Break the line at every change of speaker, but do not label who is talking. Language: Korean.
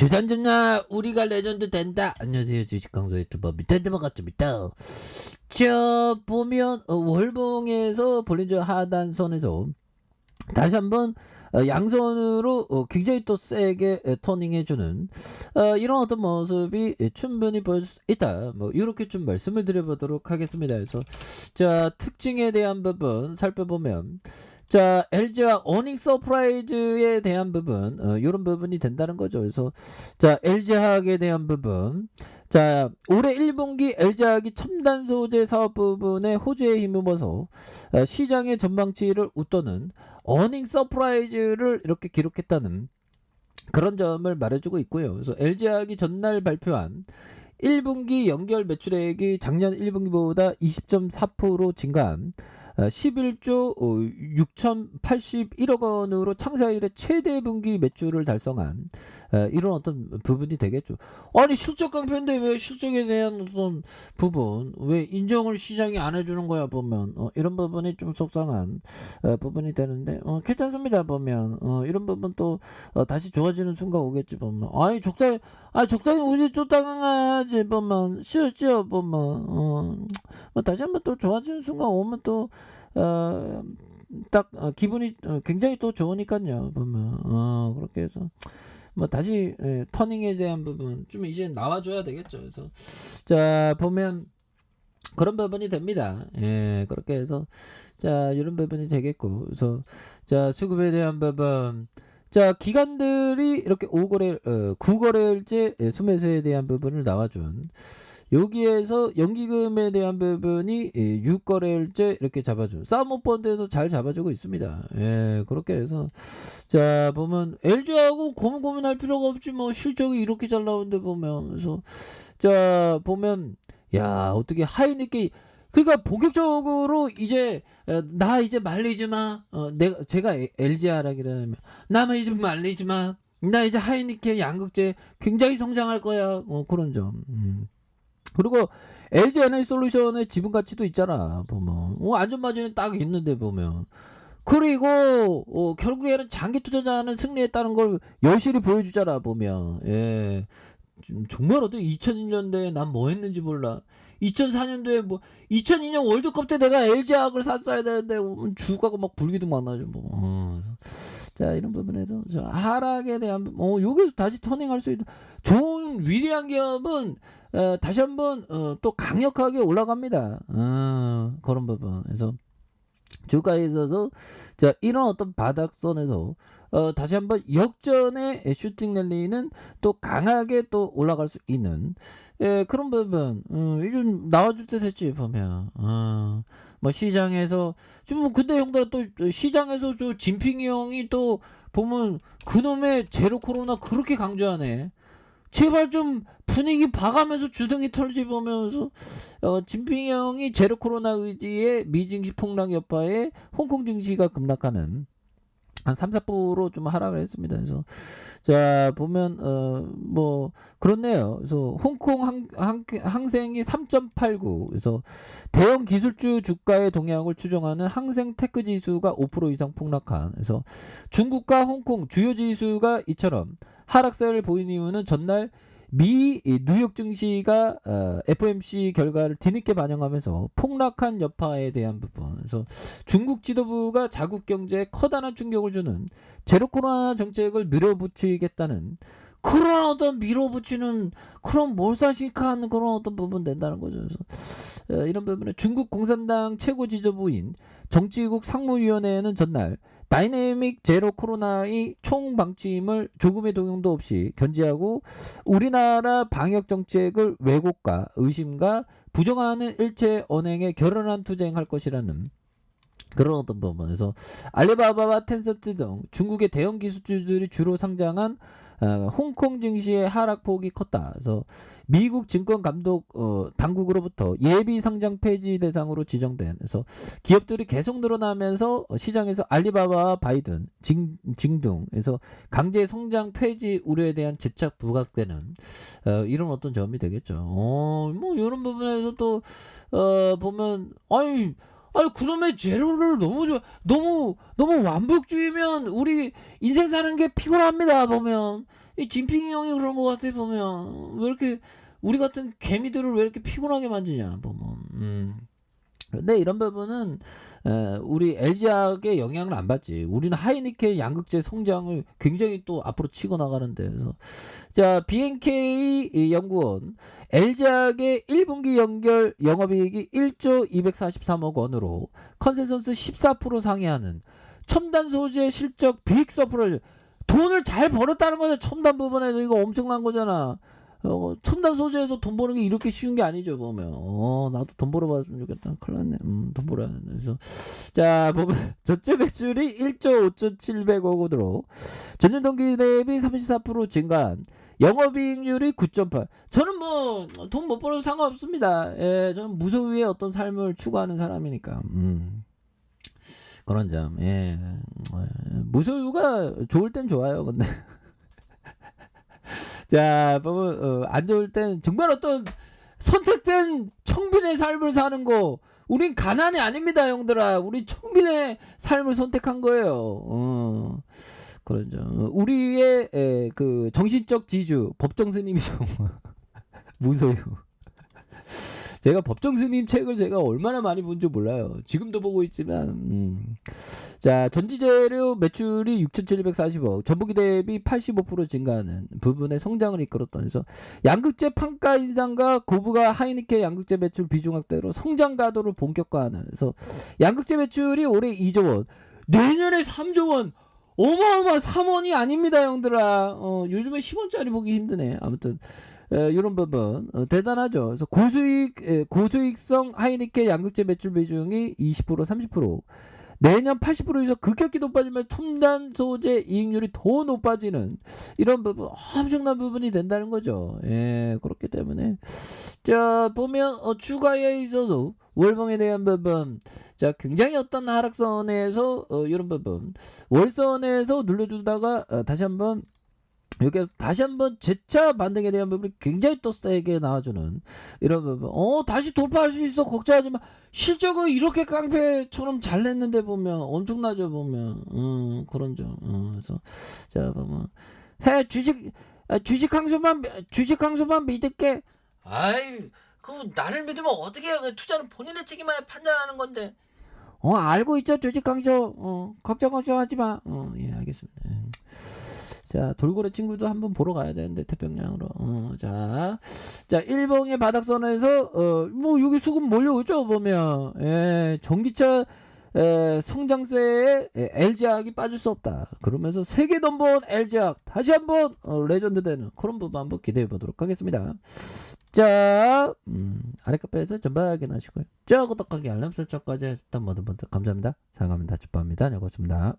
주산전나 우리가 레전드 된다. 안녕하세요, 주식강사 유튜버 밑에드만 같습니다. 자, 보면 월봉에서 볼린저 하단선에서 다시 한번 양선으로 굉장히 또 세게 터닝해주는 이런 어떤 모습이 충분히 보일 수 있다. 뭐 이렇게 좀 말씀을 드려보도록 하겠습니다. 그래서 자, 특징에 대한 부분 살펴보면, 자, LG화 어닝 서프라이즈에 대한 부분, 이런 부분이 된다는 거죠. 그래서 자, LG화학에 대한 부분, 자, 올해 1분기 LG화학이 첨단 소재 사업 부분에 호주에 힘입어서 시장의 전망치를 웃도는 어닝 서프라이즈를 이렇게 기록했다는 그런 점을 말해주고 있고요. 그래서 LG화학이 전날 발표한 1분기 연결 매출액이 작년 1분기보다 20.4% 증가한 11조 6,081억 원으로 창사 이래 최대 분기 매출을 달성한 이런 어떤 부분이 되겠죠. 아니, 실적 강표인데 왜 실적에 대한 어떤 부분 왜 인정을 시장이 안 해주는 거야 보면 이런 부분이 좀 속상한 부분이 되는데 괜찮습니다. 보면 이런 부분 또 다시 좋아지는 순간 오겠지 보면. 아니, 적당히 우리 쫓아가야지 보면. 쉬어 보면 뭐 다시 한번 또 좋아지는 순간 오면 또 딱 기분이 굉장히 또 좋으니까요 보면. 그렇게 해서 뭐 다시 터닝에 대한 부분 좀 이제 나와줘야 되겠죠. 그래서 자, 보면 그런 부분이 됩니다. 예, 그렇게 해서 자, 이런 부분이 되겠고. 그래서 자, 수급에 대한 부분, 자, 기관들이 이렇게 9거래일제 수매수에 대한 부분을 나와준, 여기에서 연기금에 대한 부분이 6거래일제 이렇게 잡아준, 사모펀드에서 잘 잡아주고 있습니다. 예, 그렇게 해서 자, 보면 LG하고 고민할 필요가 없지 뭐. 실적이 이렇게 잘 나오는데 보면. 그래서 자, 보면 야, 어떻게 하이니케, 그러니까 본격적으로 이제 나 이제 말리지 마. 제가 LG화학이라면 나 이제 말리지 마. 나 이제 하이니케 양극재 굉장히 성장할 거야. 그런 점. 그리고 LG 에너지솔루션의 지분 가치도 있잖아 보면. 안전마진이 딱 있는데 보면. 그리고 결국에는 장기 투자자는 승리했다는 걸 여실히 보여주잖아 보면. 예. 정말 어떤 2001년도에 난 뭐 했는지 몰라. 2004년도에 뭐 2002년 월드컵 때 내가 LG화학을 샀어야 되는데 주가가 막 불기도 많아져 뭐. 자, 이런 부분에서 저 하락에 대한 여기서 다시 터닝할 수 있는 좋은 위대한 기업은 다시 한번 또 강력하게 올라갑니다. 그런 부분. 그래서 주가에 있어서 자, 이런 어떤 바닥선에서 다시 한번 역전의 슈팅 랠리는 또 강하게 또 올라갈 수 있는 그런 부분 요즘 나와줄 때 됐지 보면. 뭐 시장에서 좀, 근데 형들 또 시장에서 저 진핑이 형이 또 보면 그놈의 제로 코로나 그렇게 강조하네. 제발 좀 분위기 봐가면서 주둥이 털지 보면서 진핑이 형이 제로 코로나 의지의 미증시 폭락 여파에 홍콩 증시가 급락하는 한 3~4% 하락을 했습니다. 그래서 자, 보면 뭐 그렇네요. 그래서 홍콩 항생이 3.89, 그래서 대형 기술주 주가의 동향을 추정하는 항생 테크 지수가 5% 이상 폭락한, 그래서 중국과 홍콩 주요 지수가 이처럼 하락세를 보인 이유는 전날 미 뉴욕 증시가 FOMC 결과를 뒤늦게 반영하면서 폭락한 여파에 대한 부분, 그래서 중국 지도부가 자국 경제에 커다란 충격을 주는 제로 코로나 정책을 밀어붙이겠다는 그런 어떤 밀어붙이는 그런 몰상식한 그런 어떤 부분 된다는 거죠. 그래서 이런 부분에 중국 공산당 최고 지도부인 정치국 상무위원회는 전날 다이내믹 제로 코로나의 총 방침을 조금의 동용도 없이 견지하고 우리나라 방역 정책을 왜곡과 의심과 부정하는 일체 언행에 결연한 투쟁할 것이라는 그런 어떤 부분에서 알리바바와 텐센트 등 중국의 대형 기술주들이 주로 상장한 홍콩 증시의 하락폭이 컸다. 그래서 미국 증권 감독 당국으로부터 예비 상장 폐지 대상으로 지정된, 그래서 기업들이 계속 늘어나면서 시장에서 알리바바와 바이든, 징둥에서 강제 성장 폐지 우려에 대한 재착 부각되는 이런 어떤 점이 되겠죠. 뭐 이런 부분에서 또 보면 아니, 그놈의 제로를 너무 좋아. 너무 완벽주의면 우리 인생 사는 게 피곤합니다 보면. 이 진핑이 형이 그런 것 같아 보면. 왜 이렇게 우리 같은 개미들을 왜 이렇게 피곤하게 만드냐 보면. 근데 이런 부분은 우리 LG학의 영향을 안 받지. 우리는 하이니켄 양극재 성장을 굉장히 또 앞으로 치고 나가는데. 그래서 자, BNK 연구원 LG학의 1분기 연결 영업이익이 1조 243억 원으로 컨센서스 14% 상회하는 첨단 소재 실적 빅 서프라이즈. 돈을 잘 벌었다는 거죠. 첨단 부분에서 이거 엄청난 거잖아. 첨단 소재에서 돈 버는 게 이렇게 쉬운 게 아니죠 보면. 나도 돈 벌어봤으면 좋겠다. 큰일 났네. 돈 벌어야 돼. 그래서 자 보면 전체 매출이 1조 5,700억 원으로 전년 동기 대비 34% 증가한 영업이익률이 9.8. 저는 뭐 돈 못 벌어도 상관없습니다. 예, 저는 무소유의 어떤 삶을 추구하는 사람이니까. 그런 점. 예. 무소유가 좋을 땐 좋아요. 근데 자, 보면 안 좋을 땐 정말 어떤 선택된 청빈의 삶을 사는 거. 우린 가난이 아닙니다, 형들아. 우리 청빈의 삶을 선택한 거예요. 그런 점. 우리의 그 정신적 지주 법정 스님이죠. 무소유. 제가 법정 스님 책을 제가 얼마나 많이 본 줄 몰라요. 지금도 보고 있지만. 자, 전지재료 매출이 6,740억, 전분기 대비 85% 증가하는 부분의 성장을 이끌었던. 그래서 양극재 판가 인상과 고부가 하이니켄 양극재 매출 비중 확대로 성장 가도를 본격화하는. 그래서 양극재 매출이 올해 2조 원, 내년에 3조 원. 어마어마 3원이 아닙니다, 형들아. 요즘에 10원짜리 보기 힘드네. 아무튼 이런 부분 대단하죠. 그래서 고수익성 하이니켄 양극재 매출 비중이 20% 30%, 내년 80%에서 급격히 높아지면 첨단 소재 이익률이 더 높아지는 이런 부분, 엄청난 부분이 된다는 거죠. 예, 그렇기 때문에 자 보면 추가에 있어서 월봉에 대한 부분, 자 굉장히 어떤 하락선에서 이런 부분 월선에서 눌러주다가 다시 한번 여기서 다시 한번 재차 반등에 대한 부분이 굉장히 또 세게 나와주는 이런 부분. 다시 돌파할 수 있어. 걱정하지 마. 실적은 이렇게 깡패처럼 잘 냈는데 보면 엄청나죠 보면. 그런 점. 그래서 자 보면 해 주식 항소만 믿을게. 아이 그 나를 믿으면 어떻게 해? 그 투자는 본인의 책임하에 판단하는 건데. 알고 있죠 주식 항소. 걱정하지 마. 예 알겠습니다. 자, 돌고래 친구도 한번 보러 가야 되는데, 태평양으로. 자, 일봉의 바닥선에서, 뭐, 여기 수급 몰려오죠, 보면. 예, 전기차, 성장세에 LG학이 빠질 수 없다. 그러면서 세계 넘버원 LG학, 다시 한번, 레전드 되는 그런 부분 한번 기대해 보도록 하겠습니다. 자, 아랫카페에서 전방 확인하시고요. 자, 구독하기, 알람 설정까지 하셨던 모든 분들 감사합니다. 사랑합니다. 축복합니다. 네, 고맙습니다.